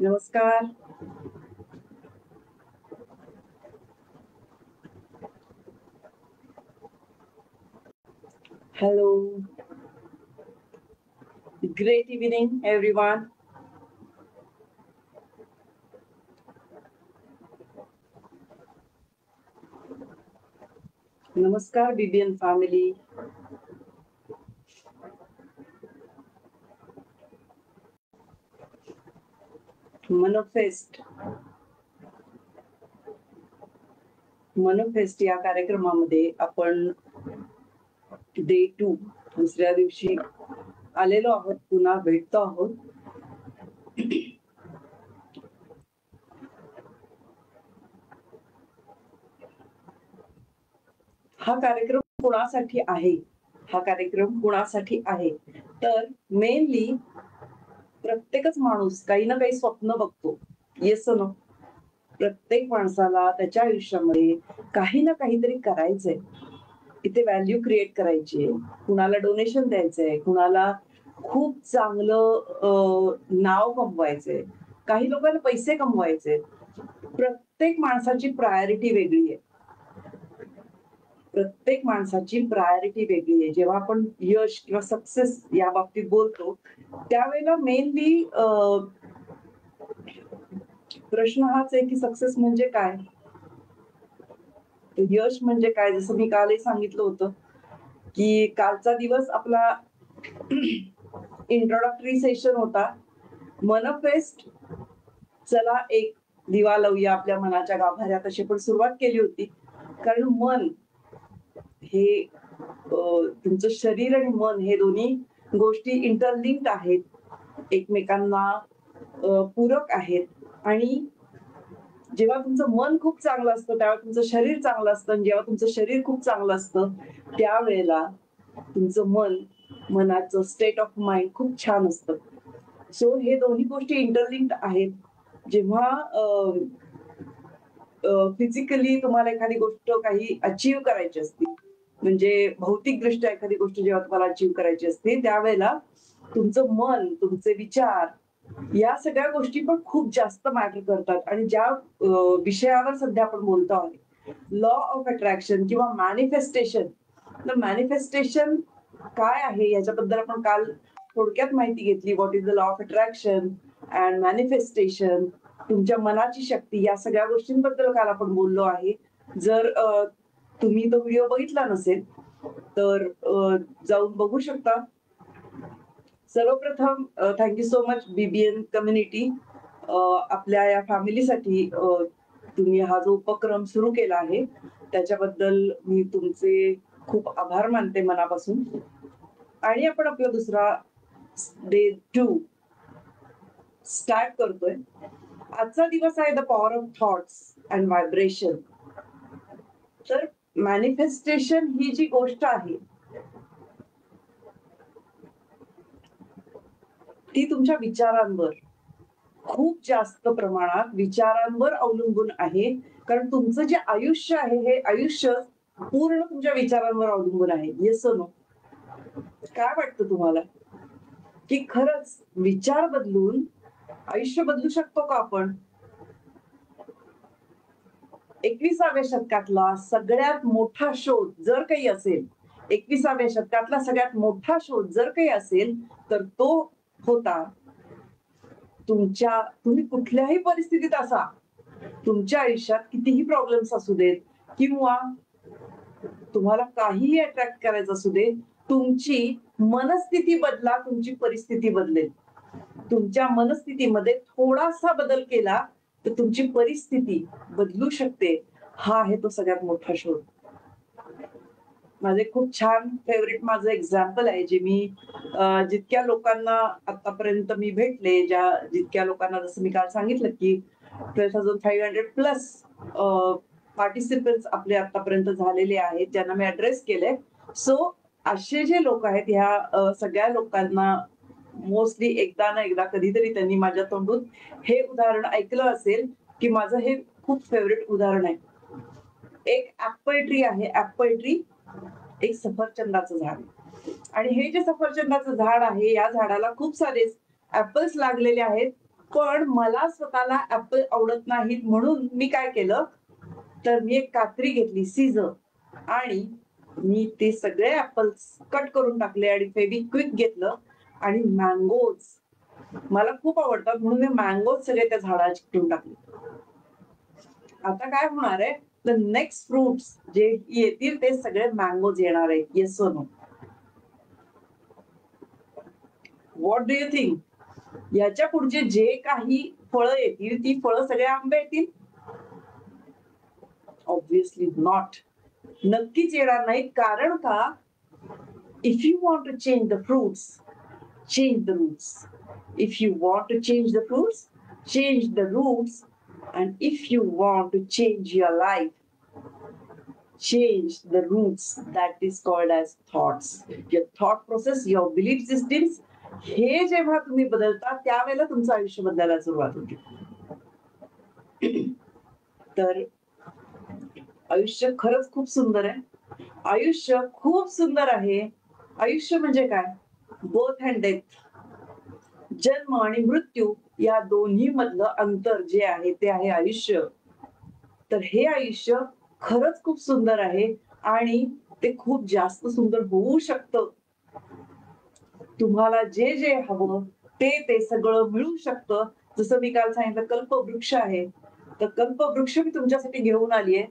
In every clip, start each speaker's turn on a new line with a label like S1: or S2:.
S1: नमस्कार. Hello. Great evening, everyone. Namaskar, BBN family. मनोफेस्ट या कार्यक्रमामध्ये आपण डे 2 दुसऱ्या दिवशी आलेलो आहोत, पुन्हा भेटतो आहोत. हा कार्यक्रम कुणासाठी आहे तर मेनली प्रत्येकच माणूस काही ना काही स्वप्न बघतो. Yes no. प्रत्येक माणसाला त्याच्या आयुष्यामध्ये काही ना काहीतरी करायचंय. इथे व्हॅल्यू क्रिएट करायची, कुणाला डोनेशन द्यायचंय, कुणाला खूप चांगलं नाव कमवायचंय, काही लोकांना पैसे कमवायचे. प्रत्येक माणसाची प्रायोरिटी वेगळी आहे. जेव्हा आपण यश किंवा सक्सेस या बाबतीत बोलतो त्यावेळेला मेनली प्रश्न हाच आहे की सक्सेस म्हणजे काय, यश म्हणजे काय. जसं मी कालही सांगितलं होतं की कालचा दिवस आपला इंट्रोडक्टरी सेशन होता. मनफेस्ट, चला एक दिवा लावूया आपल्या मनाच्या गाभाऱ्यात, अशी पण सुरुवात केली होती. कारण मन हे तुमचं शरीर आणि मन हे दोन्ही गोष्टी इंटरलिंक्ड आहेत, एकमेकांना पूरक आहेत. आणि जेव्हा तुमचं मन खूप चांगलं असतं तेव्हा तुमचं शरीर चांगलं असतं, आणि जेव्हा तुमचं शरीर खूप चांगलं असतं त्यावेळेला तुमचं मनाचं स्टेट ऑफ माइंड खूप छान असतं. सो हे दोन्ही गोष्टी इंटरलिंक्ड आहेत. जेव्हा फिजिकली तुम्हाला एखादी गोष्ट काही अचीव्ह करायची असते, म्हणजे भौतिकदृष्ट्या एखादी गोष्ट जेव्हा तुम्हाला अचीव्ह करायची असते त्यावेळेला तुमचं मन, तुमचे विचार या सगळ्या गोष्टी पण खूप जास्त मॅटर करतात. आणि ज्या विषयावर सध्या आपण बोलतो आहोत, लॉ ऑफ अट्रॅक्शन किंवा मॅनिफेस्टेशन. तर मॅनिफेस्टेशन काय आहे याच्याबद्दल आपण काल थोडक्यात माहिती घेतली. What is the law of attraction and manifestation, तुमच्या मनाची शक्ती, या सगळ्या गोष्टींबद्दल काल आपण बोललो आहे. जर तुम्ही तो व्हिडिओ बघितला नसेल तर जाऊन बघू शकता. सर्वप्रथम thank you so much BBN community, आपल्या या फॅमिलीसाठी तुम्ही हा जो उपक्रम सुरू केला आहे त्याच्याबद्दल मी तुमचे खूप आभार मानते मनापासून. आणि आपण आपला दुसरा डे 2 स्टार्ट करतोय. आजचा दिवस आहे the power of thoughts and vibration. तर मॅनिफेस्टेशन ही जी गोष्ट आहे ती तुमच्या विचारांवर, खूप जास्त प्रमाणात विचारांवर अवलंबून आहे. कारण तुमचं जे आयुष्य आहे हे आयुष्य पूर्ण तुमच्या विचारांवर अवलंबून आहे. Yes no. काय वाटतं तुम्हाला की खरंच विचार बदलून आयुष्य बदलू शकतो का आपण? 21व्या शतकातला सगळ्यात मोठा शोध जर काही असेल, 21व्या शतकातला सगळ्यात मोठा शोध जर काही असेल तर तो होता, तुम्ही कुठल्याही परिस्थितीत असा, तुमच्या आयुष्यात कितीही प्रॉब्लेम्स असू देत किंवा तुम्हाला काहीही अट्रॅक्ट करायचं असू दे, तुमची मनस्थिती बदला, तुमची परिस्थिती बदलेल. तुमच्या मनस्थितीमध्ये थोडासा बदल केला तर तुमची परिस्थिती बदलू शकते. हा आहे तो सगळ्यात मोठा शोध. माझे खूप छान फेवरेट माझं एक्झाम्पल आहे, जे मी जितक्या लोकांना आतापर्यंत मी भेटले, जितक्या लोकांना, जसं मी काल सांगितलं की 12,500+ पार्टिसिपंट्स आपले आतापर्यंत झालेले आहेत, ज्यांना मी ऍड्रेस केलंय. सो असे जे लोक आहेत, ह्या सगळ्या लोकांना मोस्टली एकदा ना एकदा कधीतरी त्यांनी माझ्या तोंडून हे उदाहरण ऐकलं असेल की माझं हे खूप फेवरेट उदाहरण आहे. एक ऍपल ट्री आहे. ऍपल ट्री एक सफरचंदाचं झाड, आणि हे जे सफरचंदाचं झाड आहे या झाडाला खूप सारे ऍपल्स लागलेले आहेत, पण मला स्वतःला ऍपल आवडत नाहीत, म्हणून मी काय केलं, तर मी एक कात्री घेतली, सीझर, आणि मी ते सगळे ऍपल्स कट करून टाकले आणि फेविक्विक घेतलं आणि मँगोज मला खूप आवडतात म्हणून मी मँगोज सगळे त्या झाडाला चिकटून टाकले. आता काय होणार आहे, द नेक्स्ट फ्रुट्स जे येतील ते सगळे मँगोज येणार आहेत. Yes or no? What do you think? याच्या पुढचे जे काही फळं येतील ती फळं सगळे आंबे येतील? Obviously not. नक्कीच येणार नाहीत. कारण का, if you want to change the fruits, change the roots. If you want to change the fruits, change the roots. And if you want to change your life, change the roots. That is called as thoughts. Your thought process, your belief systems, हे जेव्हा तुम्ही बदलता त्यावेळेला तुमचं आयुष्य बदलायला सुरुवात होते. तर आयुष्य खरंच खूप सुंदर आहे. आयुष्य खूप सुंदर आहे. आयुष्य म्हणजे काय? Both and death. जन्म आणि मृत्यू या दोन्ही मधलं अंतर जे आहे ते आहे आयुष्य. तर हे आयुष्य खरंच खूप सुंदर आहे आणि ते खूप जास्त सुंदर होऊ शकतं. तुम्हाला जे जे हवं ते सगळं मिळू शकतं. जसं मी काल सांगितलं, कल्पवृक्ष आहे, तर कल्पवृक्ष मी तुमच्यासाठी घेऊन आलीये.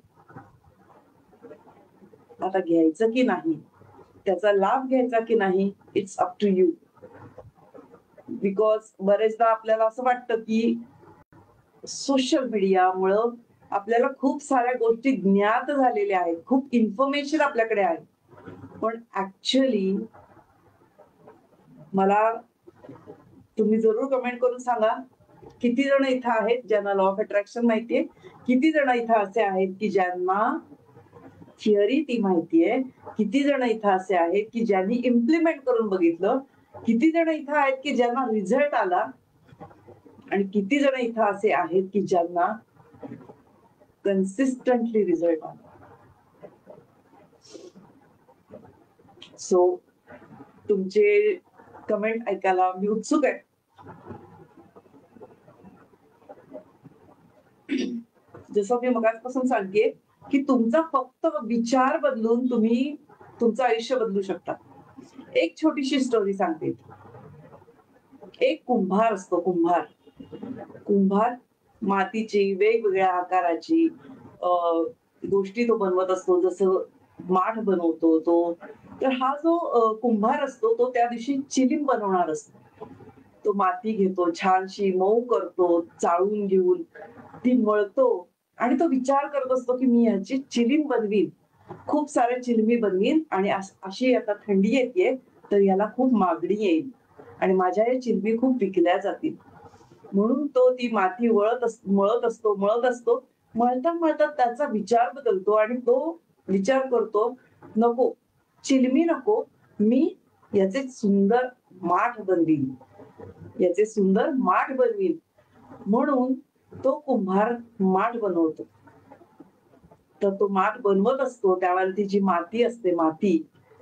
S1: आता घ्यायचं की नाही, त्याचा लाभ घ्यायचा की नाही, it's up to you. Because बरेचदा आपल्याला असं वाटतं की सोशल मीडियामुळं आपल्याला खूप साऱ्या गोष्टी ज्ञात झालेल्या आहेत, खूप इन्फॉर्मेशन आपल्याकडे आहे, पण ऍक्च्युअली मला तुम्ही जरूर कमेंट करून सांगा, किती जण इथं आहेत ज्यांना लॉ ऑफ अट्रॅक्शन माहितीये, किती जण इथं असे आहेत की ज्यांना थिअरी ती माहितीये, किती जण इथं असे आहेत की ज्यांनी इम्प्लिमेंट करून बघितलं, किती जण इथं आहेत की ज्यांना रिझल्ट आला, आणि किती जण इथं असे आहेत की ज्यांना कन्सिस्टंटली रिझल्ट आला. सो तुमचे कमेंट ऐकायला मी उत्सुक आहे. जसं मी मगाचपासून सांगते की तुमचा फक्त विचार बदलून तुम्ही तुमचं आयुष्य बदलू शकता. एक छोटीशी स्टोरी सांगते. एक कुंभार असतो, कुंभार मातीची वेगवेगळ्या आकाराची गोष्टी तो बनवत असतो. जसं माठ बनवतो तो. तर हा जो कुंभार असतो तो त्या दिवशी चिलीम बनवणार असतो. तो माती घेतो, छानशी मऊ करतो, चाळून घेऊन ती मळतो आणि तो विचार करत असतो की मी याची चिलीम बनवीन, खूप साऱ्या चिलमी बनवीन, आणि अशी आता थंडी येते तर याला खूप मागणी येईल आणि माझ्या या चिलमी खूप विकल्या जातील. म्हणून तो ती माती मळत असतो. मळता मळता त्याचा विचार बदलतो आणि तो विचार करतो, नको चिलमी नको, मी याचे सुंदर माठ बनवीन, म्हणून तो कुंभार माठ बनवतो. तर तो माठ बनवत असतो त्यावेळेला ती जी माती असते,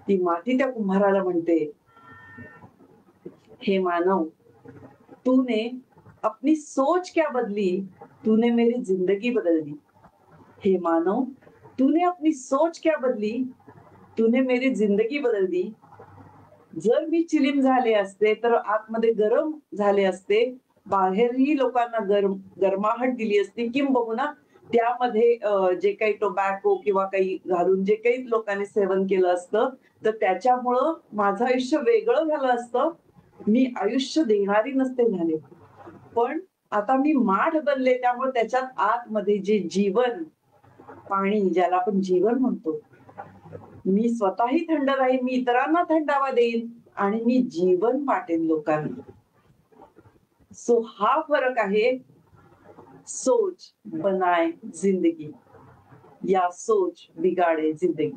S1: ती माती त्या कुंभाराला म्हणते, हे मानव, तूने अपनी सोच क्या बदली, तूने मेरी जिंदगी बदल दी. हे मानव, तूने अपनी सोच क्या बदली, तूने मेरी जिंदगी बदल दी. जर मी चिलीम झाले असते तर आतमध्ये गरम झाले असते, बाहेरही लोकांना गरमाहट दिली असती, किंबहुना त्यामध्ये जे काही टोबॅको किंवा काही घालून जे काही लोकांनी सेवन केलं असतं, तर त्याच्यामुळं माझं आयुष्य वेगळं झालं असतं, मी आयुष्य देणारी नसते झाले. पण आता मी माठ बनले, त्यामुळे त्याच्यात आतमध्ये जे जीवन, पाणी ज्याला आपण जीवन म्हणतो, मी स्वतःही थंड राहीन, मी इतरांना थंडावा देईन आणि मी जीवन वाटेन लोकांना. सो हा फरक आहे सोच बनाए जिंदगी या सोच बिगाडे जिंदगी.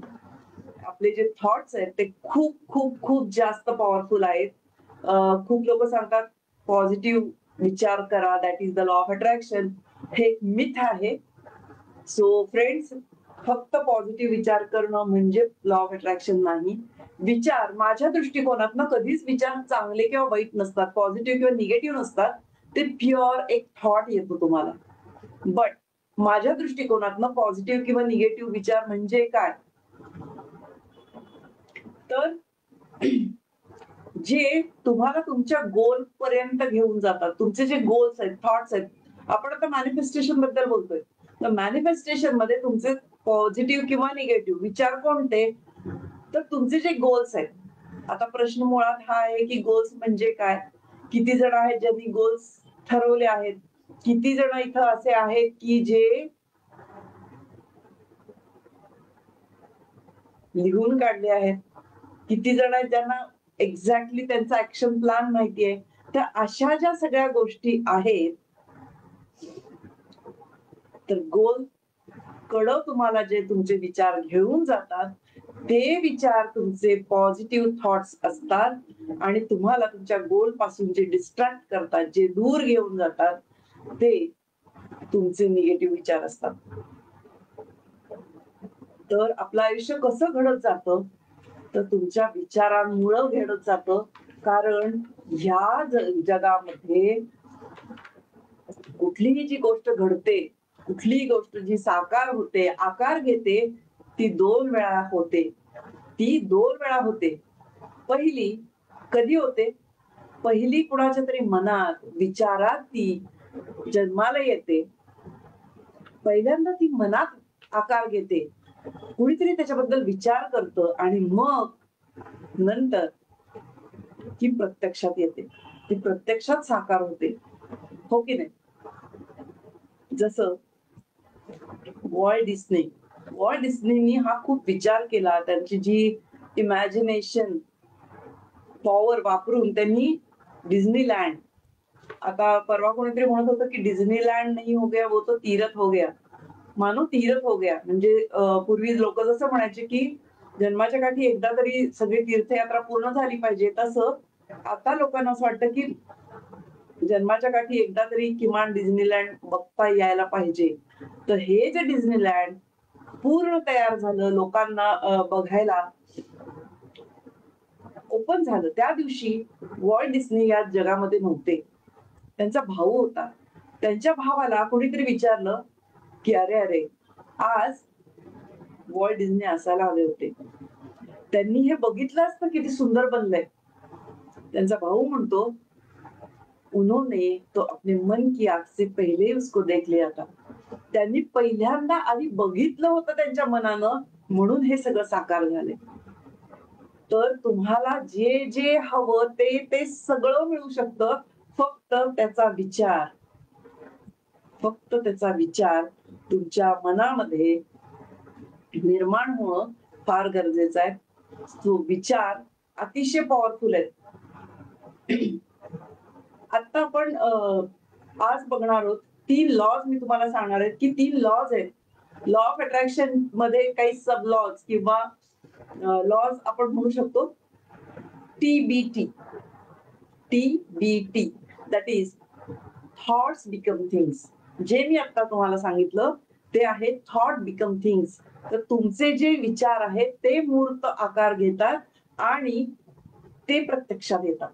S1: आपले जे थॉट्स आहेत ते खूप खूप खूप जास्त पॉवरफुल आहेत. खूप लोक सांगतात पॉझिटिव्ह विचार करा, that is the law of attraction. हे मिथ आहे. सो फ्रेंड्स, फक्त पॉझिटिव्ह विचार करणं म्हणजे लॉ ऑफ अट्रॅक्शन नाही. विचार माझ्या दृष्टिकोनातनं कधीच विचार चांगले किंवा वाईट नसतात, पॉझिटिव्ह किंवा निगेटिव्ह नसतात. ते प्युअर एक थॉट येतो तुम्हाला. बट माझ्या दृष्टिकोनातनं पॉझिटिव्ह किंवा निगेटिव्ह विचार म्हणजे काय, तर जे तुम्हाला तुमच्या गोल पर्यंत घेऊन जातात. तुमचे जे गोल्स आहेत, थॉट्स आहेत. आपण आता मॅनिफेस्टेशन बद्दल बोलतोय. तर मॅनिफेस्टेशन मध्ये तुमचे पॉझिटिव्ह किंवा निगेटिव्ह विचार कोणते, तर तुमचे जे गोल्स आहेत. आता प्रश्न मुळात हा आहे की गोल्स म्हणजे काय. किती जण आहेत ज्यांनी गोल्स ठरवले आहेत, किती जण इथं असे आहेत की जे लिहून काढले आहेत, किती जण आहेत ज्यांना एक्झॅक्टली त्यांचा ऍक्शन प्लॅन माहितीये. तर अशा ज्या सगळ्या गोष्टी आहेत, तर गोल कडं तुम्हाला जे तुमचे विचार घेऊन जातात, ते विचार तुमचे पॉझिटिव्ह थॉट्स असतात आणि तुम्हाला तुमच्या गोल पासून जे डिस्ट्रॅक्ट करतात, जे दूर घेऊन जातात, ते तुमचे निगेटिव्ह विचार असतात. तर आपलं आयुष्य कसं घडत जातं, तर तुमच्या विचारांमुळं घडत जातं. कारण ह्या जगामध्ये कुठलीही जी गोष्ट घडते, कुठलीही गोष्ट जी साकार होते, आकार घेते, ती 2 वेळा होते. ती 2 वेळा होते. पहिली कधी होते, पहिली कुणाच्या तरी मनात, विचारात ती जन्माला येते. पहिल्यांदा ती मनात आकार घेते, कुणीतरी त्याच्याबद्दल विचार करतं आणि मग नंतर ती प्रत्यक्षात येते, ती प्रत्यक्षात साकार होते. हो की नाही. जसं वॉल्ट डिस्नीनी हा खूप विचार केला. त्यांची जी इमॅजिनेशन पॉवर वापरून त्यांनी डिझनीलँड, आता परवा कोणीतरी म्हणत होतं की डिझनीलँड नाही हो गया, वो तो तीरथ हो गया. मानो तीरथ हो गया. म्हणजे पूर्वी लोक जसं म्हणायचे की जन्माच्या काठी एकदा तरी सगळी तीर्थयात्रा पूर्ण झाली पाहिजे, तसं आता लोकांना असं वाटतं की जन्माच्या काठी एकदा तरी किमान डिझनीलँड बघता यायला पाहिजे. तर हे जे डिझनीलँड पूर्ण तयार झालं, लोकांना बघायला ओपन झालं, त्या दिवशी वॉल्ट डिस्नी या जगामध्ये नव्हते. त्यांचा भाऊ होता. त्यांच्या भावाला कोणीतरी विचारलं की अरे अरे, आज वॉल्ट डिस्नी असायला हवे होते. त्यांनी हे बघितलं असतं किती सुंदर बनलंय. त्यांचा भाऊ म्हणतो, उन्होंने तो अपने मन की आग से पहिले उसको देख लिया था. त्यांनी पहिल्यांदा आधी बघितलं होतं त्यांच्या मनानं, म्हणून हे सगळं साकार झाले. तर तुम्हाला जे जे हवं ते सगळं मिळू शकतं, फक्त त्याचा विचार तुमच्या मनामध्ये निर्माण होणं फार गरजेचं आहे. तो विचार अतिशय पॉवरफुल आहेत. आता आपण आज बघणार आहोत 3 लॉज. मी तुम्हाला सांगणार आहे की 3 लॉज आहेत. लॉ ऑफ अट्रॅक्शन मध्ये काही सब लॉज किंवा लॉज आपण म्हणू शकतो TBT. That is thoughts become things. जे मी आता तुम्हाला सांगितलं ते आहे थॉट बिकम थिंग्स. तर तुमचे जे विचार आहेत ते मूर्त आकार घेतात आणि ते प्रत्यक्षात येतात.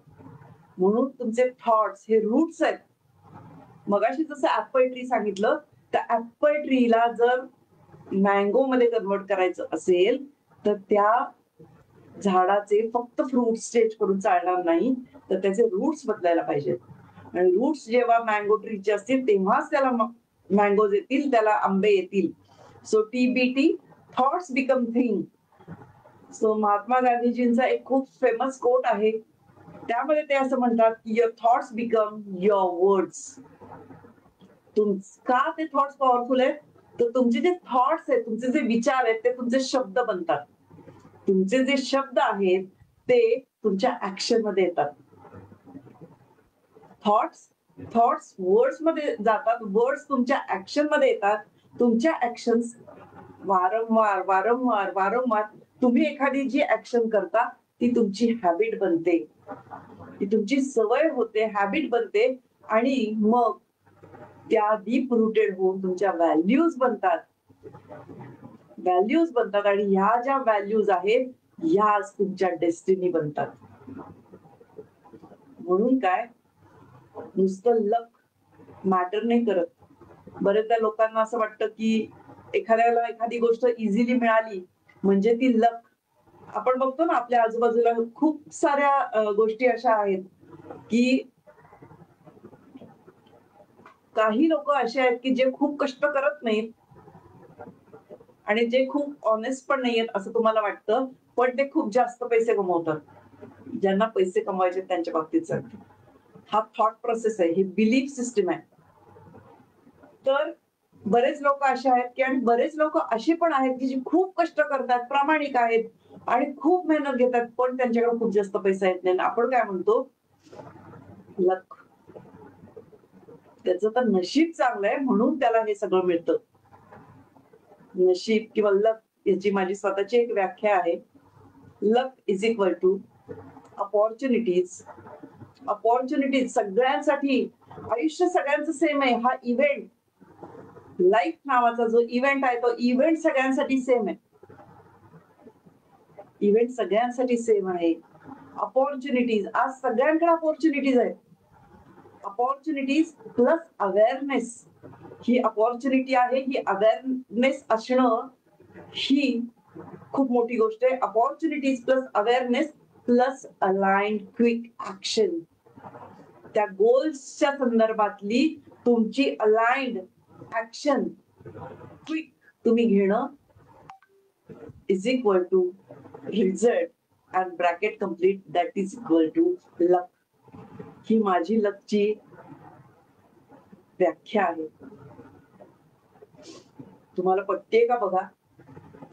S1: म्हणून तुमचे थॉट्स हे रूट्स आहेत. मगाशी जसं ऍपल ट्री सांगितलं, तर ऍपल ट्रीला जर मँगो मध्ये कन्वर्ट करायचं असेल, तर त्या झाडाचे फक्त फ्रूट स्टेज करून चालणार नाही, तर त्याचे रूट्स बदलायला पाहिजेत. आणि रूट्स जेव्हा मँगो ट्रीचे असतील तेव्हाच त्याला मँगोज येतील, त्याला आंबे येतील. So TBT, thoughts become thing. So Mahatma गांधीजींचा एक खूप फेमस कोट आहे. त्यामध्ये ते असं म्हणतात की your thoughts become your words. का ते थॉट्स पॉवरफुल आहेत, तर तुमचे जे थॉट्स आहेत, तुमचे जे विचार आहेत, ते तुमचे शब्द बनतात. तुमचे जे शब्द आहेत ते तुमच्या ऍक्शन मध्ये येतात. थॉट्स वर्ड्स मध्ये जातात, वर्ड्स तुमच्या ऍक्शन मध्ये येतात. तुमच्या ऍक्शन्स वारंवार तुम्ही एखादी जी ऍक्शन करता ती तुमची हॅबिट बनते, ती तुमची सवय होते, हॅबिट बनते आणि मग त्या डीप रुटेड होऊन तुमच्या व्हॅल्यूज बनतात. व्हॅल्यूज बनतात आणि ह्या ज्या व्हॅल्यूज आहेत ह्याच तुमच्या डेस्टिनी बनतात. म्हणून काय, नुसतं लक मॅटर नाही करत. बरेचदा लोकांना असं वाटतं की एखाद्याला एखादी गोष्ट इझिली मिळाली म्हणजे ती लक. आपण बघतो ना आपल्या आजूबाजूला खूप साऱ्या गोष्टी अशा आहेत की काही लोक असे आहेत की जे खूप कष्ट करत नाहीत आणि जे खूप ऑनेस्ट पण नाहीयेत असं तुम्हाला वाटतं, पण ते खूप जास्त पैसे कमवतात. ज्यांना पैसे कमवायचे त्यांच्या बाबतीत सांगते. हा थॉट प्रोसेस आहे, ही बिलीफ सिस्टम आहे. तर बरेच लोक असे आहेत की आणि बरेच लोक असे पण आहेत की जे खूप कष्ट करतात, प्रामाणिक आहेत आणि खूप मेहनत घेतात, पण त्यांच्याकडे खूप जास्त पैसा येत नाही. आपण काय म्हणतो, लक. त्याचं तर नशीब चांगलं आहे म्हणून त्याला हे सगळं मिळतं. नशीब किंवा लक याची माझी स्वतःची एक व्याख्या आहे. Luck is equal to opportunities. Opportunities सगळ्यांसाठी, आयुष्य सगळ्यांचं सेम आहे. हा इव्हेंट, लाईफ नावाचा जो इव्हेंट आहे तो इव्हेंट सगळ्यांसाठी सेम आहे. इव्हेंट सगळ्यांसाठी सेम आहे. अपॉर्च्युनिटीज, आज सगळ्यांकडे अपॉर्च्युनिटीज आहेत. अपॉर्च्युनिटीज प्लस अवेअरनेस, ही अपॉर्च्युनिटी आहे, ही अवेअरनेस असणं ही खूप मोठी गोष्ट आहे. Opportunities plus awareness plus aligned quick action. त्या गोल्सच्या संदर्भातली तुमची अलाइन्ड ऍक्शन क्विक तुम्ही घेणं is equal to result and bracket complete that is equal to luck. ही माझी लकची व्याख्या आहे. तुम्हाला पटते का बघा,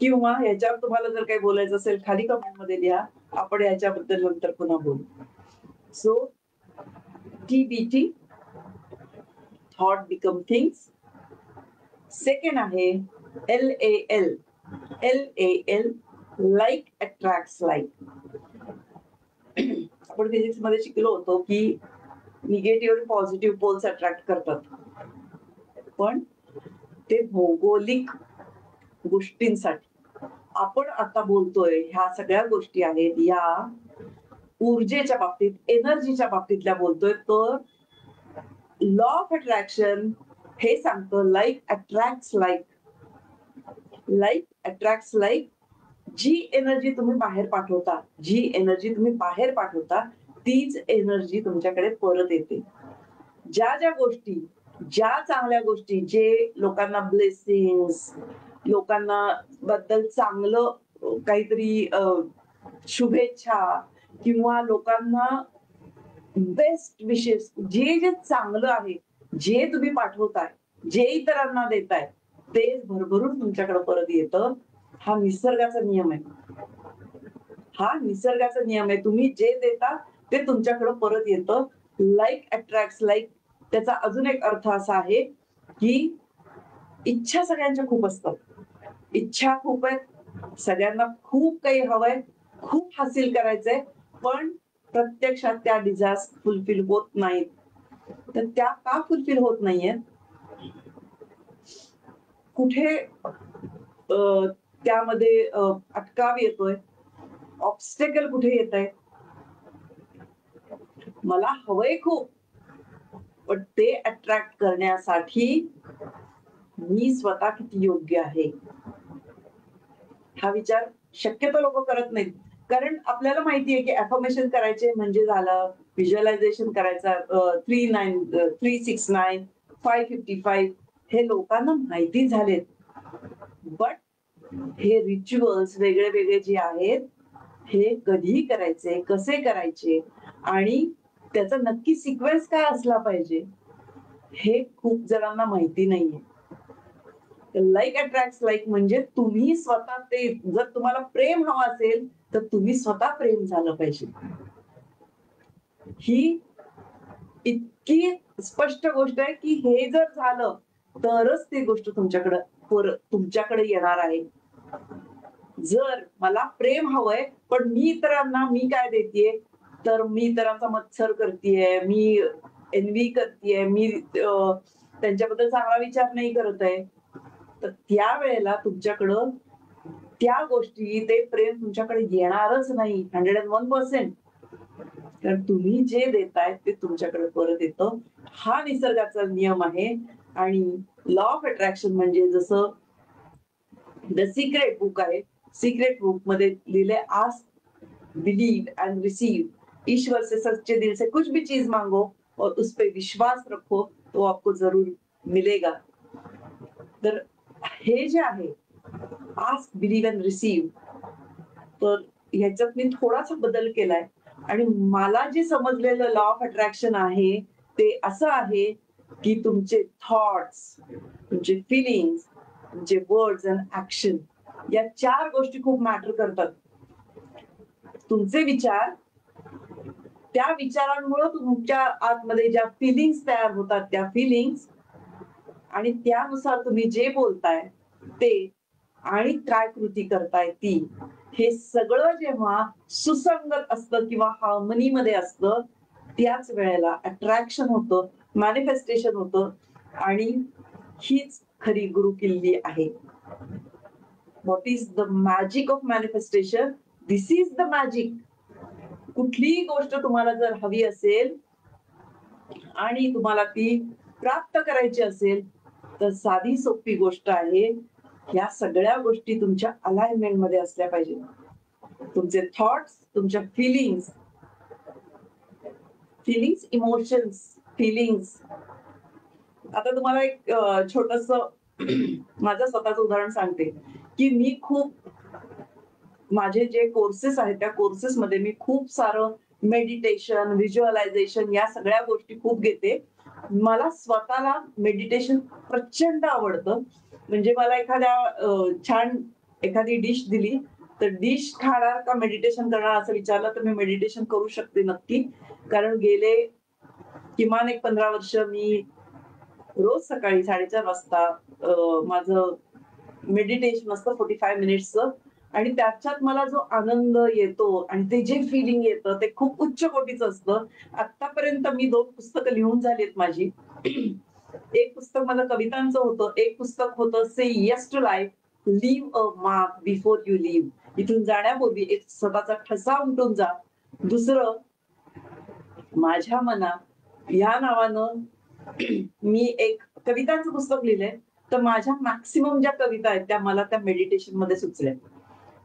S1: किंवा याच्यावर तुम्हाला जर काही बोलायचं असेल खाली कमेंट मध्ये लिहा. आपण याच्याबद्दल नंतर पुन्हा बोलू. So TBT, thought become things. Second आहे LAL. LAL, like attracts like. आपण फिजिक्स मध्ये शिकलो होतो की निगेटिव्ह आणि पॉझिटिव्ह पोल्स अट्रॅक्ट करतात, पण ते भौगोलिक गोष्टींसाठी. आपण आता बोलतोय ह्या सगळ्या गोष्टी आहेत या ऊर्जेच्या बाबतीत, एनर्जीच्या बाबतीतल्या बोलतोय. तर लॉ ऑफ अट्रॅक्शन हे सांगतं like attracts like. Like attracts like. जी एनर्जी तुम्ही बाहेर पाठवता, जी एनर्जी तुम्ही बाहेर पाठवता तीच एनर्जी तुमच्याकडे परत येते. ज्या ज्या गोष्टी, ज्या चांगल्या गोष्टी, जे लोकांना ब्लेसिंग्स, लोकांना बद्दल चांगलं काहीतरी शुभेच्छा किंवा लोकांना बेस्ट विशेष, जे जे चांगलं आहे, जे तुम्ही पाठवताय, जे इतरांना देताय तेच भरभरून तुमच्याकडे परत येतं. हा निसर्गाचा नियम आहे. हा निसर्गाचा नियम आहे. तुम्ही जे देता ते तुमच्याकडे परत येतं. Like attracts like. त्याचा अजून एक अर्थ असा आहे की इच्छा सगळ्यांच्या खूप असतात. इच्छा खूप आहेत, सगळ्यांना खूप काही हवंय, खूप हासिल करायचंय, पण प्रत्यक्षात त्या डिझायर्स फुलफिल होत नाहीत. तर त्या का फुलफिल होत नाहीयेत, कुठे त्यामध्ये अटकाव येतोय, ऑब्स्टेकल कुठे येत आहे. मला हवंय खूप, पण ते अट्रॅक्ट करण्यासाठी मी स्वतः किती योग्य आहे, हा विचार शक्यतो लोक करत नाहीत. कारण आपल्याला माहितीये की अफर्मेशन करायचे म्हणजे झालं, व्हिज्युअलायझेशन करायचा 369, 555 हे लोकांना माहिती झालेत. बट हे रिच्युअल्स वेगळे वेगळे जे आहेत हे कधी करायचे, कसे करायचे आणि त्याचा नक्की सिक्वेन्स काय असला पाहिजे हे खूप जणांना माहिती नाहीये. लाईक अट्रॅक्ट्स लाईक म्हणजे तुम्ही स्वतः ते, जर तुम्हाला प्रेम हवं असेल तर तुम्ही स्वतः प्रेम झालं पाहिजे. ही इतकी स्पष्ट गोष्ट आहे की हे जर झालं तरच ती गोष्ट तुमच्याकडे येणार आहे. जर मला प्रेम हवंय पण मी इतरांना मी काय देतेय, तर मी इतरांचा मत्सर करतेय, मी एन्व्ही करतेय, मी त्यांच्याबद्दल चांगला विचार नाही करत आहे, तर त्यावेळेला तुमच्याकडं त्या गोष्टी, ते प्रेम तुमच्याकडे येणारच नाही 101%. कारण तुम्ही जे देताय ते तुमच्याकडे परत येतं. हा निसर्गाचा नियम आहे. आणि लॉ ऑफ अट्रॅक्शन म्हणजे जसं द सिक्रेट बुक आहे, सिक्रेट बुक मध्ये लिहिले, आस्क, बिलीव एंड रिसीव, ईश्वर से सच्चे दिल से कुछ भी चीज मांगो और उस पे विश्वास रखो तो आपको जरूर मिलेगा. तर हे जे आहे आस्क, बिलीव एंड रिसीव, तर ह्याच्यात मी थोडासा बदल केलाय. आणि मला जे समजलेलं लॉ ऑफ अट्रॅक्शन आहे ते असं आहे की तुमचे थॉट्स, तुमचे फिलिंग्स, तुमचे वर्ड्स अँड ऍक्शन, या 4 गोष्टी खूप मॅटर करतात. तुमचे विचार, त्या विचारांमुळे तुमच्या आतमध्ये ज्या फिलिंग्स तयार होतात, त्या फिलिंग्स, आणि त्यानुसार तुम्ही जे बोलताय ते आणि काय कृती करताय ती, हे सगळं जेव्हा सुसंगत असतं किंवा हार्मनीमध्ये असतं, त्याच वेळेला अट्रॅक्शन होतं, मॅनिफेस्टेशन होतं. आणि हीच खरी गुरुकिल्ली आहे. What is the magic of manifestation? This is the magic. कुठलीही गोष्ट तुम्हाला जर हवी असेल आणि तुम्हाला ती प्राप्त करायची असेल तर साधी सोपी गोष्ट आहे, या सगळ्या गोष्टी तुमच्या अलाइनमेंट मध्ये असल्या पाहिजे. तुमचे थॉट्स, तुमच्या फिलिंग्स, इमोशन्स, फिलिंग्स. आता तुम्हाला एक छोटस माझं स्वतःचं उदाहरण सांगते की मी खूप, माझे जे कोर्सेस आहेत त्या कोर्सेस मध्ये मी खूप सारं मेडिटेशन, व्हिज्युअलायझेशन, या सगळ्या गोष्टी खूप घेते. मला स्वतःला मेडिटेशन प्रचंड आवडतं. म्हणजे मला छान एखादी डिश दिली तर डिश खाणार का मेडिटेशन करणार असं विचारलं तर मी मेडिटेशन करू शकते नक्की. कारण गेले किमान 15 वर्ष मी रोज सकाळी 4:30 वाजता माझं मेडिटेशन असतं 45 मिनिट्सचं. आणि त्याच्यात मला जो आनंद येतो आणि ते जे फिलिंग येतं ते खूप उच्च कोटीचं असतं. आतापर्यंत मी 2 पुस्तकं लिहून झालीत माझी. एक पुस्तक माझं कवितांचं होतं, एक पुस्तक होतं say yes to life, leave a mark before you leave. इथून जाण्यापूर्वी एक स्वतःचा ठसा उमटून जा. दुसरं माझ्या मना, या नावानं मी एक कवितांचं पुस्तक लिहिलंय. तर माझ्या मॅक्सिमम ज्या कविता आहेत त्या मला त्या मेडिटेशन मध्ये सुचल्या.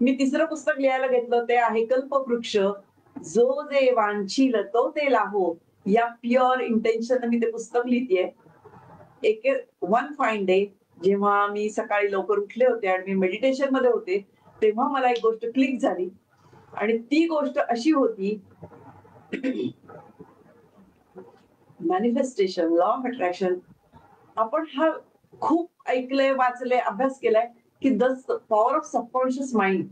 S1: मी तिसरं पुस्तक लिहायला घेतलं ते आहे कल्पवृक्ष, जो जे वांछील तो ते लाहो. या प्युअर इंटेन्शन मी ते पुस्तक लिहितेय. एक वन फाईन डे जेव्हा मी सकाळी लवकर उठले होते आणि मी मेडिटेशन मध्ये होते, तेव्हा मला एक गोष्ट क्लिक झाली. आणि ती गोष्ट अशी होती, मॅनिफेस्टेशन, लॉ ऑफ अट्रॅक्शन. आपण हा खूप ऐकलंय, वाचलंय, अभ्यास केलाय की the power of subconscious mind.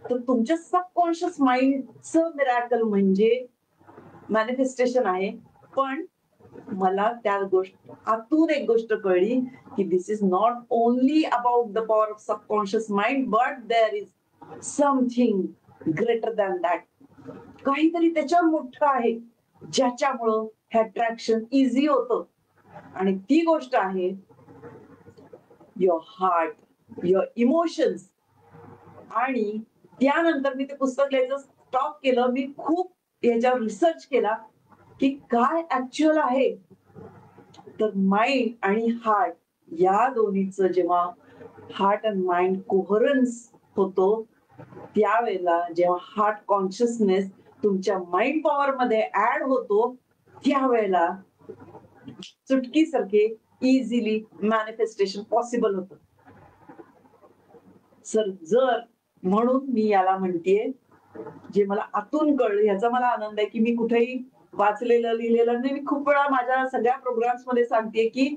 S1: तर तुमच्या सबकॉन्शियस माइंडचं मिरॅकल म्हणजे मॅनिफेस्टेशन आहे. पण मला त्या आतून एक गोष्ट कळली की this is not only about the power of subconscious mind, but there is something greater than that. काहीतरी त्याच्यावर मोठं आहे ज्याच्यामुळं हे अट्रॅक्शन इझी होतं. आणि ती गोष्ट आहे युअर हार्ट, युअर इमोशन्स. आणि त्यानंतर मी ते पुस्तक लिहायचं स्टॉप केलं. मी खूप याच्यावर रिसर्च केला की काय ऍक्च्युअल आहे. तर माइंड आणि हार्ट या दोन्हीचं जेव्हा हार्ट अँड माइंड कोहरन्स होतो, त्यावेळेला जेव्हा हार्ट कॉन्शियसनेस तुमच्या माइंड पॉवर मध्ये ऍड होतो, त्यावेळेला चुटकीसारखे इझिली मॅनिफेस्टेशन पॉसिबल होतं. जर म्हणून मी याला म्हणतेय, जे मला आतून कळलं ह्याचा मला आनंद आहे की मी कुठेही वाचलेलं, लिहिलेलं नाही. मी खूप वेळा माझ्या सगळ्या प्रोग्राम्स मध्ये सांगते की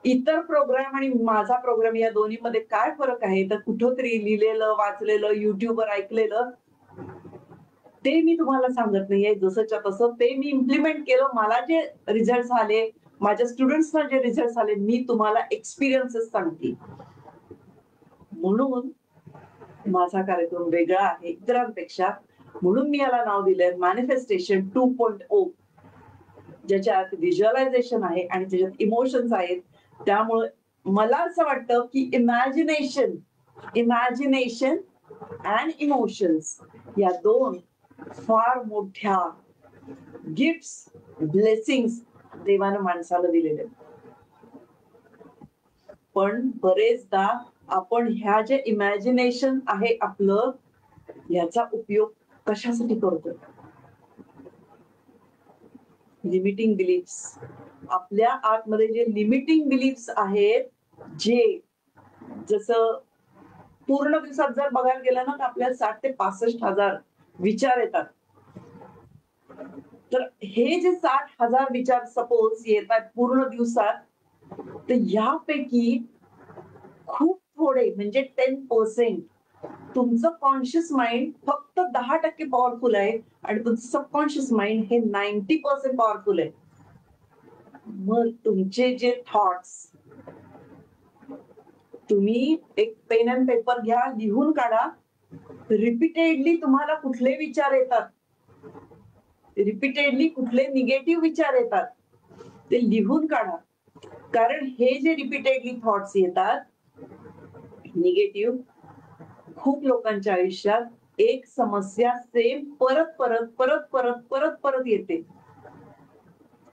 S1: इतर प्रोग्राम आणि माझा प्रोग्राम या दोन्हीमध्ये काय फरक आहे. तर कुठंतरी लिहिलेलं, वाचलेलं, युट्यूबवर ऐकलेलं ते मी तुम्हाला सांगत नाहीये. जसंच्या तसं ते मी इम्प्लिमेंट केलं. मला जे रिझल्ट आले, माझ्या स्टुडंट्सना जे रिझल्ट आले, मी तुम्हाला एक्सपिरियन्सेस सांगते. म्हणून माझा कार्यक्रम वेगळा आहे इतरांपेक्षा. म्हणून मी याला नाव दिलंय मॅनिफेस्टेशन 2.0, ज्याच्यात व्हिज्युअलायझेशन आहे आणि त्याच्यात इमोशन्स आहेत. त्यामुळे मला असं वाटतं की इमॅजिनेशन अँड इमोशन्स या दोन फार मोठ्या गिफ्ट्स, ब्लेसिंग्स देवानं माणसाला दिलेले. पण बरेचदा आपण ह्या जे इमॅजिनेशन आहे आपलं, याचा उपयोग कशासाठी करतोय? Limiting beliefs. आपल्या आतमध्ये जे लिमिटिंग बिलीफ्स आहेत, जे जसं पूर्ण दिवसात जर बघायला गेलं ना, तर आपल्याला 60 ते 65,000 विचार येतात. तर हे जे 60,000 विचार सपोज येतात पूर्ण दिवसात, तर यापैकी खूप थोडे म्हणजे 10% तुमचं कॉन्शियस माइंड फक्त 10% पॉवरफुल आहे आणि तुमचं सबकॉन्शियस माइंड हे 90% पॉवरफुल आहे. मग तुमचे जे थॉट्स, तुम्ही एक पेन अँड पेपर घ्या, लिहून काढा. रिपीटेडली तुम्हाला कुठले विचार येतात, रिपीटेडली कुठले निगेटिव्ह विचार येतात, ते लिहून काढा. कारण हे जे रिपीटेडली थॉट्स येतात निगेटिव्ह, खूप लोकांच्या आयुष्यात एक समस्या सेम परत परत परत परत परत परत येते.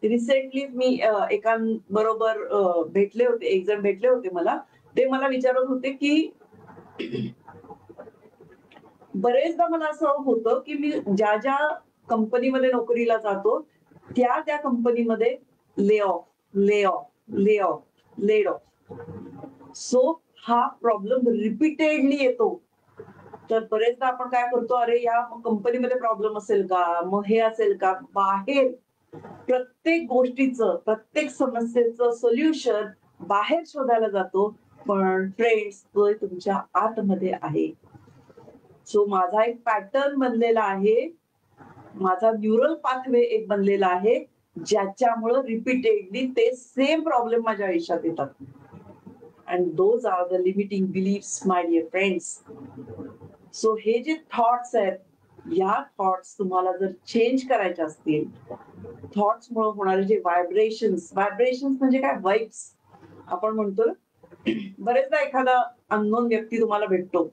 S1: रिसेंटली मी एकांबरोबर भेटले होते, एक जण भेटले होते मला. ते मला विचारत होते की बरेचदा मला असं होतं की मी ज्या ज्या कंपनीमध्ये नोकरीला जातो, त्या त्या कंपनीमध्ये ले off, lay off, lay off, laid off. So हा प्रॉब्लेम रिपीटेडली येतो. तर बरेचदा आपण काय करतो, अरे या कंपनीमध्ये प्रॉब्लेम असेल का, मग हे असेल का, बाहेर प्रत्येक गोष्टीचं, प्रत्येक समस्येचं सोल्युशन बाहेर शोधायला जातो. पण फ्रेंड्स, तो तुमच्या आतमध्ये आहे. सो माझा एक पॅटर्न बनलेला आहे, माझा न्यूरल पाथवे एक बनलेला आहे, ज्याच्यामुळं रिपीटेडली ते सेम प्रॉब्लेम माझ्या आयुष्यात येतात. And those are the limiting beliefs, my dear friends. So हे जे थॉट्स आहेत, या थॉट्स तुम्हाला जर चेंज करायचे असतील, थॉट्स मुळे होणारे जे व्हायब्रेशन्स, व्हायब्रेशन्स म्हणजे काय, वाइब्स आपण म्हणतो ना. बरेचदा एखादा अननोन व्यक्ती तुम्हाला भेटतो,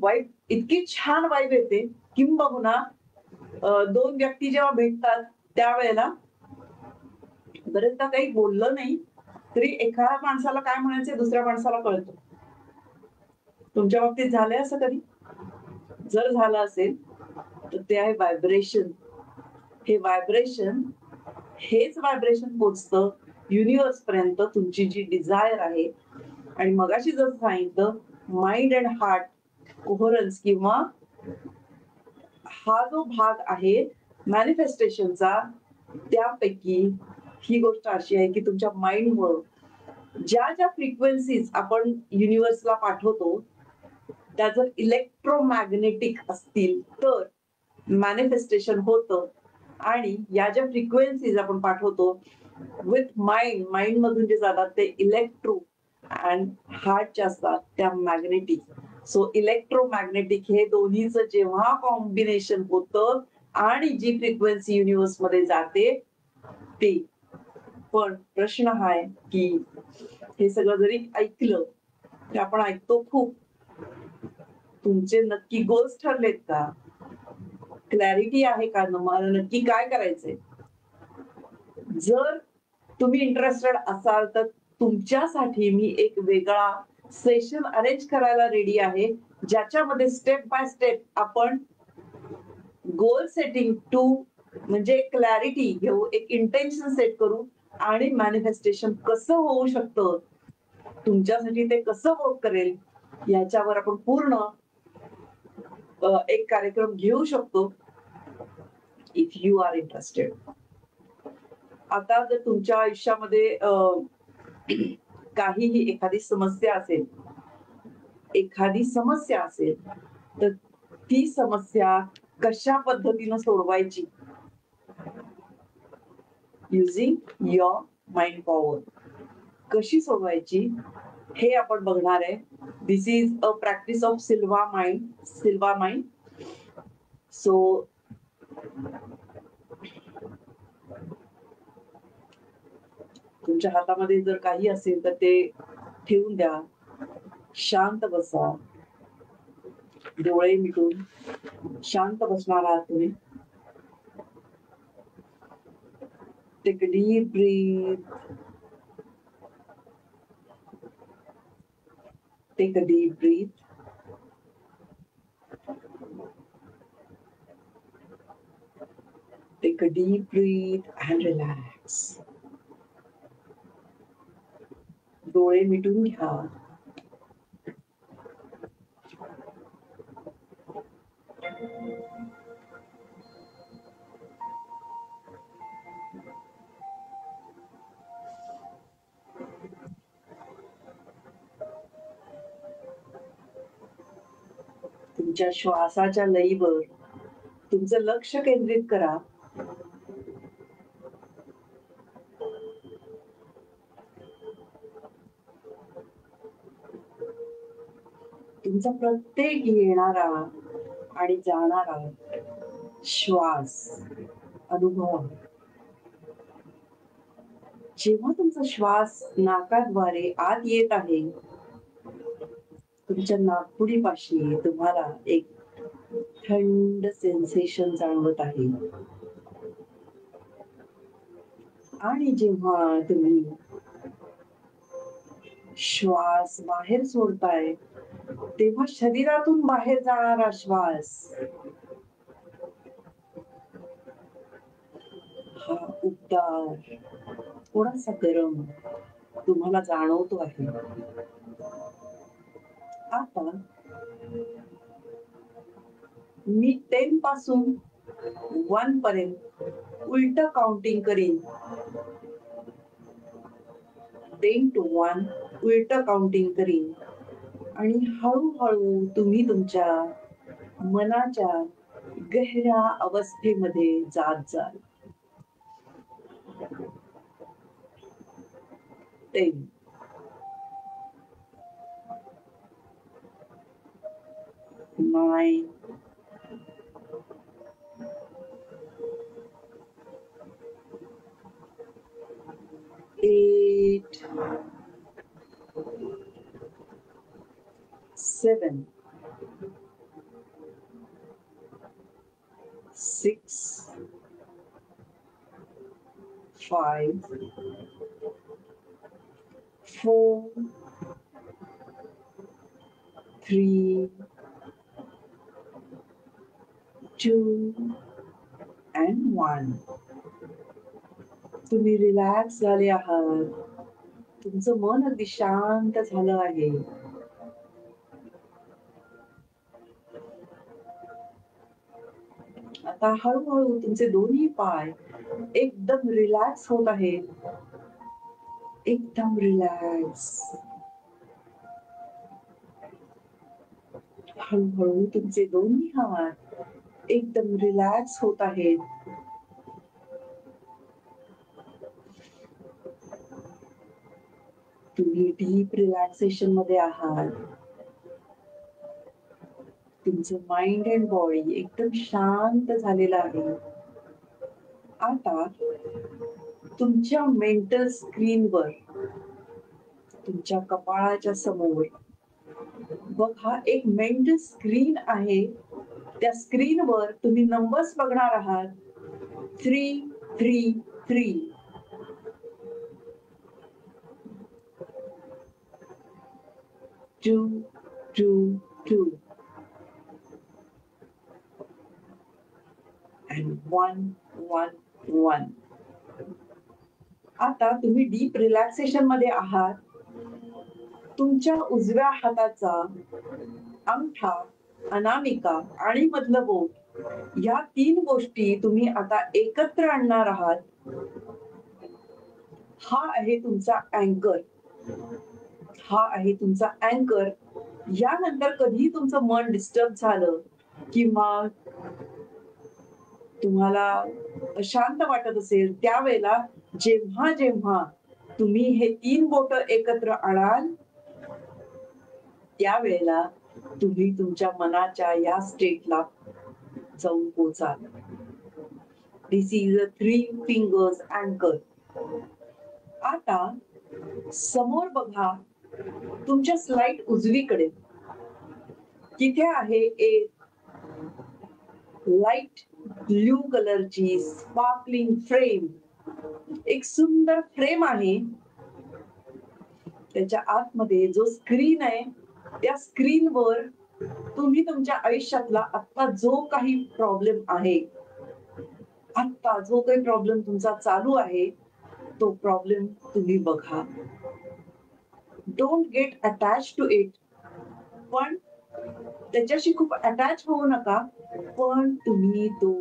S1: वाईब इतकी छान वाईब येते, किंबहुना दोन व्यक्ती जेव्हा भेटतात त्यावेळेला बरेचदा काही बोललं नाही तरी एका माणसाला काय म्हणायचं दुसऱ्या माणसाला कळतं. तुमच्या बाबतीत झालंय असं कधी? जर झालं असेल तर ते आहे व्हायब्रेशन. हे व्हायब्रेशन, हेच व्हायब्रेशन पोचतं युनिव्हर्स पर्यंत, तुमची जी डिझायर आहे. आणि मगाशी जसं सांगितलं, माइंड अँड हार्ट कोहरन्स किंवा हा जो भाग आहे मॅनिफेस्टेशनचा, त्यापैकी ही गोष्ट अशी आहे की तुमच्या माइंडमुळे ज्या ज्या फ्रिक्वेन्सीज आपण युनिव्हर्सला पाठवतो, त्या जर इलेक्ट्रोमॅग्नेटिक असतील तर मॅनिफेस्टेशन होतं. आणि या ज्या फ्रिक्वेन्सीज आपण पाठवतो विथ माइंड, माइंड मधून जे जातात ते इलेक्ट्रो अँड हार्टच्या असतात त्या मॅग्नेटिक. सो इलेक्ट्रोमॅग्नेटिक हे दोन्हीचं जेव्हा कॉम्बिनेशन होतं आणि जी फ्रिक्वेन्सी युनिव्हर्स मध्ये जाते ते. पण प्रश्न हा आहे की हे सगळं जरी ऐकलं, ते आपण ऐकतो खूप, तुमचे नक्की गोल्स ठरलेत का? क्लॅरिटी आहे का मला नक्की काय करायचंय? जर तुम्ही इंटरेस्टेड असाल तर तुमच्यासाठी मी एक वेगळा सेशन अरेंज करायला रेडी आहे, ज्याच्यामध्ये स्टेप बाय स्टेप आपण गोल सेटिंग टू म्हणजे क्लॅरिटी घेऊ, एक इंटेन्शन सेट करू आणि मॅनिफेस्टेशन कसं होऊ शकतं, तुमच्यासाठी ते कसं वर्क करेल, याच्यावर आपण पूर्ण एक कार्यक्रम घेऊ शकतो. If you are interested. आता जर तुमच्या आयुष्यामध्ये काहीही एखादी समस्या असेल तर ती समस्या कशा पद्धतीनं सोडवायची, युझिंग युअर माइंड पॉवर, कशी सोडवायची हे आपण बघणार आहे. This is a practice of Silva mind. So तुमच्या हातामध्ये जर काही असेल तर ते ठेवून द्या, शांत बसा, डोळे मिटून शांत बसणार आहात तुम्ही. Take a deep breath. Take a deep breath. Take a deep breath and relax. डोळे मिटून घ्या. तुमच्या श्वासाच्या लयीवर तुमचं लक्ष केंद्रित करा. तुमचा प्रत्येक येणारा आणि जाणारा श्वास अनुभव. जेव्हा तुमचा श्वास नाकाद्वारे आत येत आहे, तुमच्या नाकपुडीपाशी तुम्हाला एक थंड सेन्सेशन जाणवत आहे. आणि जेव्हा तुम्ही श्वास बाहेर सोडताय, तेव्हा शरीरातून बाहेर जाणारा श्वास हा उबदार, थोडासा गरम तुम्हाला जाणवतो आहे. आता मी 10 पासून 1 पर्यंत उलट काउंटिंग करीन. 10 to 1 उलट काउंटिंग करीन आणि हळूहळू तुम्ही तुमच्या मनाच्या गहऱ्या अवस्थेमध्ये जात जाल. 10, 9, 8, 7, 6, 5, 4, 3, 2 and 1. तुम्ही रिलॅक्स झाले आहात. तुमचं मन अगदी शांत झालं आहे. आता हळूहळू तुमचे दोन्ही पाय एकदम रिलॅक्स होत आहेत. एकदम रिलॅक्स. हळूहळू तुमचे दोन्ही हात एकदम रिलॅक्स होत आहेत. तुम्ही डीप रिलॅक्सेशन मध्ये आहात. तुमचं माइंड अँड बॉडी एकदम शांत झालेलं आहे. आता तुमच्या मेंटल स्क्रीनवर तुमच्या कपाळाच्या समोर बघा एक मेंटल स्क्रीन आहे. त्या स्क्रीनवर तुम्ही नंबर्स बघणार आहात. 333, 222 and 111. आता तुम्ही डीप रिलॅक्सेशन मध्ये आहात. तुमच्या उजव्या हाताचा अंगठा, अनामिका आणि मधलं बोट या 3 गोष्टी तुम्ही आता एकत्र आणणार आहात. हा आहे तुमचा अँकर. हा आहे तुमचा अँकर. यानंतर कधी तुमचं मन डिस्टर्ब झालं किंवा तुम्हाला अशांत वाटत असेल, त्यावेळेला जेव्हा जेव्हा तुम्ही हे 3 बोट एकत्र आणाल, त्यावेळेला तुम्ही तुमच्या मनाच्या या स्टेटला जाऊन पोहोचाल. दिस इज अ 3 फिंगर्स अँकर. आता समोर बघा, तुमच्या स्लाइड उजवीकडे तिथे आहे एक लाईट ब्ल्यू कलरची स्पार्कलिंग फ्रेम, एक सुंदर फ्रेम आहे. त्याच्या आतमध्ये जो स्क्रीन आहे, त्या स्क्रीनवर तुम्ही तुमच्या आयुष्यातला आता जो काही प्रॉब्लेम आहे, आता जो काही प्रॉब्लेम तुमचा चालू आहे, तो प्रॉब्लेम तुम्ही बघा. Don't get attach to it, पण त्याच्याशी खूप अटॅच होऊ नका, पण तुम्ही तो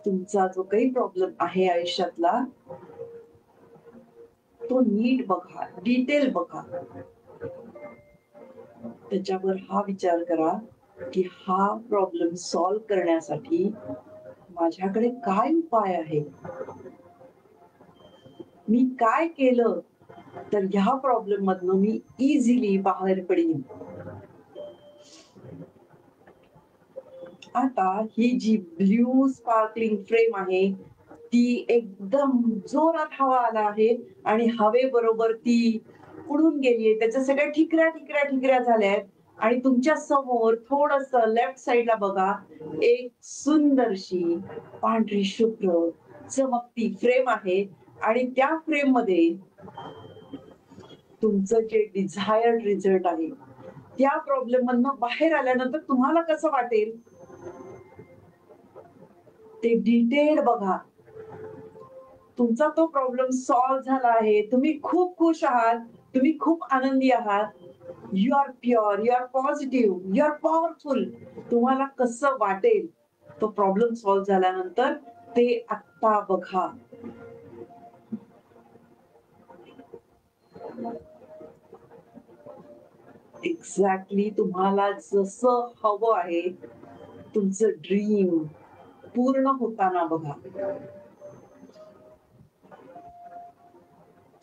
S1: तुमचा जो काही प्रॉब्लेम आहे आयुष्यातला, तो नीट बघा, डिटेल बघा. त्याच्यावर हा विचार करा की हा प्रॉब्लेम सॉल्व्ह करण्यासाठी माझ्याकडे काय उपाय आहे, मी काय केलं तर ह्या प्रॉब्लेम मधनं मी इझिली बाहेर पडेन. आता ही जी ब्ल्यू स्पार्कलिंग फ्रेम आहे, ती एकदम जोरात हवा आला आहे आणि हवेबरोबर ती उडून गेलीये. त्याच्या सगळ्या ठिकऱ्या ठिकऱ्या ठिकऱ्या झाल्यात आणि तुमच्या समोर थोडस लेफ्ट साइडला बघा, एक सुंदरशी पांढरी शुभ्र चमकती फ्रेम आहे आणि त्या फ्रेम मध्ये तुमचं जे डिझायर्ड रिझल्ट आहे, त्या प्रॉब्लेम मधनं बाहेर आल्यानंतर तुम्हाला कसं वाटेल ते डिटेल बघा. तुमचा तो प्रॉब्लेम सॉल्व्ह झाला आहे, तुम्ही खूप खुश आहात, तुम्ही खूप आनंदी आहात. You are pure, you are positive, you are powerful. तुम्हाला कसं वाटेल तो प्रॉब्लेम सॉल्व्ह झाल्यानंतर ते आत्ता बघा. एक्झॅक्टली तुम्हाला जसं हवं आहे, तुमचं ड्रीम पूर्ण होताना बघा.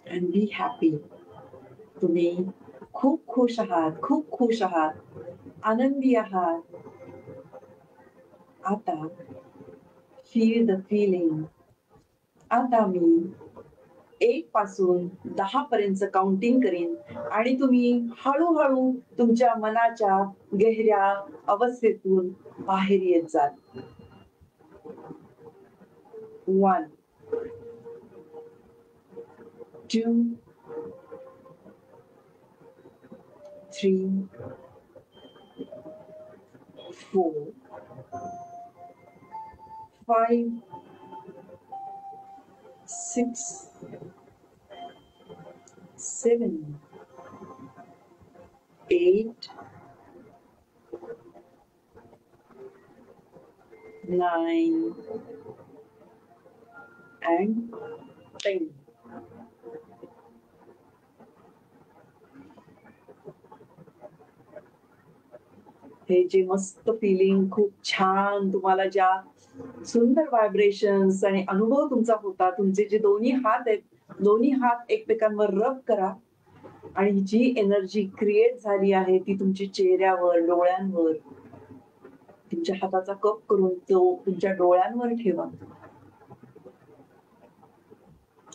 S1: And be happy. तुम्ही खूप खुश आहात, खूप खुश आहात, आनंदी आहात. आता फील द फीलिंग. आता मी 1 पासून 10 पर्यंत काउंटिंग करीन आणि तुम्ही हळूहळू तुमच्या मनाच्या गहऱ्या अवस्थेतून बाहेर येत जाल. 1, 2, 3, 4, 5, 6, 7, 8, 9 and 10. हे जे मस्त फिलिंग, खूप छान तुम्हाला ज्या सुंदर व्हायब्रेशन्स आणि अनुभव तुमचा होता, तुमचे जे दोन्ही हात आहेत, दोन्ही हात एकमेकांवर रब करा आणि जी एनर्जी क्रिएट झाली आहे ती तुमच्या चेहऱ्यावर, डोळ्यांवर, तुमच्या हाताचा कप करून तो तुमच्या डोळ्यांवर ठेवा.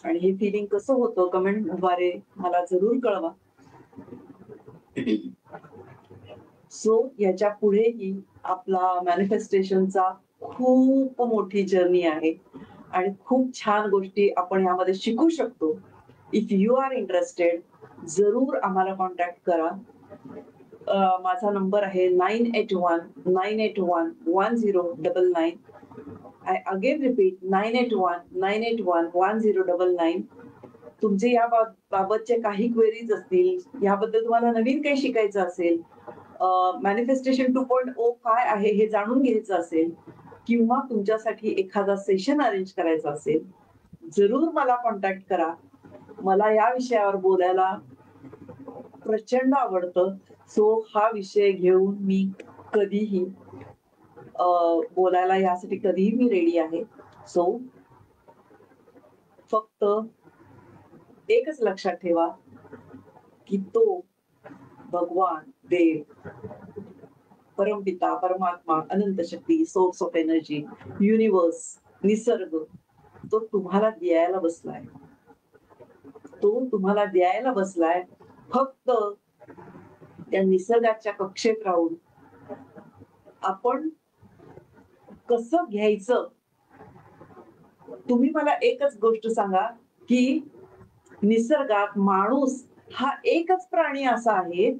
S1: आणि हे फिलिंग कसं होतं कमेंटद्वारे मला जरूर कळवा. सो याच्या पुढेही आपला मॅनिफेस्टेशनचा खूप मोठी जर्नी आहे आणि खूप छान गोष्टी आपण यामध्ये शिकू शकतो. इफ यू आर इंटरेस्टेड, जरूर आम्हाला कॉन्टॅक्ट करा. माझा नंबर आहे 9819811099. I again repeat 9819811099. तुमचे या बाबतचे काही क्वेरीज असतील, याबद्दल तुम्हाला नवीन काही शिकायचं असेल, मॅनिफेस्टेशन 2.0 काय आहे हे जाणून घ्यायचं असेल किंवा तुमच्यासाठी एखादा सेशन अरेंज करायचा असेल, जरूर मला कॉन्टॅक्ट करा. मला या विषयावर बोलायला प्रचंड आवडतं. सो हा विषय घेऊन मी कधीही बोलायला यासाठी कधीही मी रेडी आहे. सो फक्त एकच लक्षात ठेवा की तो भगवान, देव, परमपिता, परमात्मा, अनंत शक्ती, सोर्स ऑफ एनर्जी, युनिवर्स, निसर्ग, तो तुम्हाला द्यायला बसलाय. तो तुम्हाला द्यायला बसलाय. फक्त त्या निसर्गाच्या कक्षेत राहून आपण कसं घ्यायचं. तुम्ही मला एकच गोष्ट सांगा की निसर्गात माणूस हा एकच प्राणी असा आहे,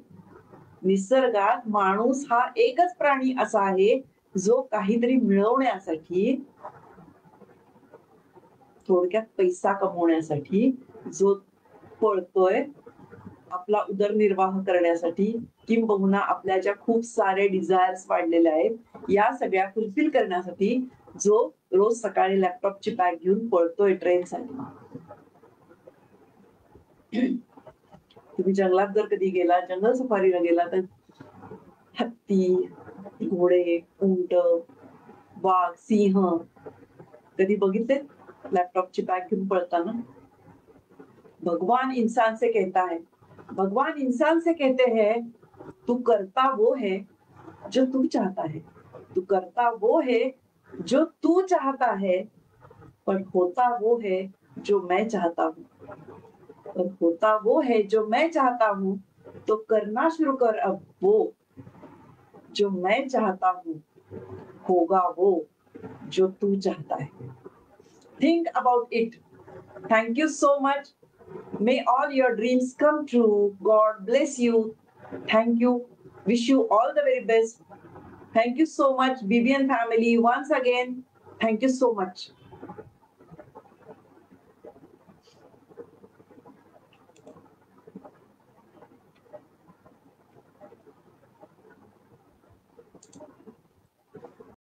S1: निसर्गात माणूस हा एकच प्राणी असा आहे जो काहीतरी मिळवण्यासाठी, थोडक्यात पैसा कमवण्यासाठी जो पळतोय, आपला उदरनिर्वाह करण्यासाठी, किंबहुना आपल्या ज्या खूप सारे डिझायर्स वाढलेल्या आहेत, या सगळ्या फुलफिल करण्यासाठी जो रोज सकाळी लॅपटॉपची बॅग घेऊन पळतोय ट्रेनसाठी. तुम्ही जंगलात जर कधी गेला, जंगल सफारीला गेला, तर हत्ती, घोडे, उंट, वाघ, सिंह कधी बघितले लॅपटॉपची बॅग घेऊन पळताना? भगवान इंसान से कहता है, भगवान इंसान से कहते हैं, तू करता वो है जो तू चाहता है, तू करता वो है जो तू चाहता है, पर होता वो है जो मैं चाहता हूँ, पर होता वो है जो मैं चाहता हूँ, तो करना शुरू कर अब वो जो मैं चाहता हूँ, होगा वो जो तू चाहता है. Think about it. Thank you so much. May all your dreams come true. God bless you. Thank you. Wish you all the very best. Thank you so much, BBN family. Once again, thank you so much.